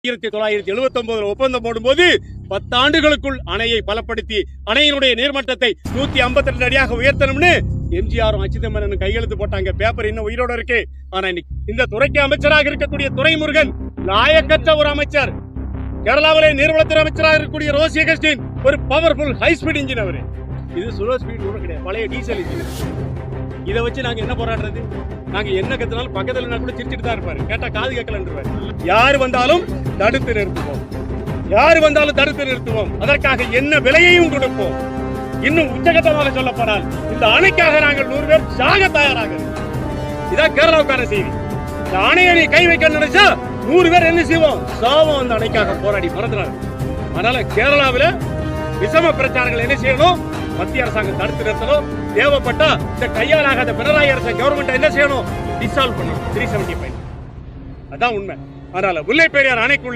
1979 ஒப்பந்தம் போடும்போது 10 ஆண்டுகளுக்குள் அணையை பலப்படுத்தி அணையினுடைய நீர்மட்டத்தை 152 அடியாக உயர்த்தணும்னு எம்ஜிஆரும் அச்சுதமேனனும் கையெழுத்து போட்டாங்க. பேப்பர் இன்னும் உயிரோட இருக்கு. ஆனா இந்த துறைக்கு அமைச்சராக இருக்கக்கூடிய துரைமுருகன் லாயக்கற்ற ஒரு அமைச்சர். கேரளாவிலே நீர்வளத்துறை அமைச்சராக இருக்கக்கூடிய ரோசி அகஸ்டின் ஒரு பவர்ஃபுல் ஹை ஸ்பீட் இன்ஜின். அவரு இது ஸ்லோ ஸ்பீட் கூட கிடையாது, பழைய டீசல் இன்ஜின். இதை வச்சு நாங்க என்ன போராடுறது? நாங்க என்ன கத்தினாலும் பக்கத்துல கூட சிரிச்சிட்டு தான் இருப்பாரு. கேட்டா காது கேட்கலன்றாரு. யாரு வந்தாலும் தடுத்து நிறுத்துவோம், யாரு வந்தாலும் தடுத்து நிறுத்துவோம். அதற்காக என்ன விலையையும் கொடுப்போம். இன்னும் உச்சகட்டமாக சொல்லப்படால் இந்த அணைக்காக நாங்கள் 100 பேர் சாக தயாராக. இதான் கேரளாவுக்கான செய்தி. இந்த அணையை நீ கை வைக்க நினைச்சா 100 பேர் என்ன செய்வோம்? சாவம் அந்த அணைக்காக போராடி மறந்துறாரு. அதனால கேரளாவில விஷம பிரச்சாரங்கள் என்ன செய்யணும்? மத்திய அரசாங்கம் தடுத்து நிறுத்தணும். தேவைப்பட்டா இந்த கையாளாகாத பினராயி அரசு கவர்மெண்ட் என்ன செய்யணும்? டிசால்வ் பண்ணணும். 375. அதான் உண்மை. அதனால முல்லை பெரியார் அணைக்குள்ள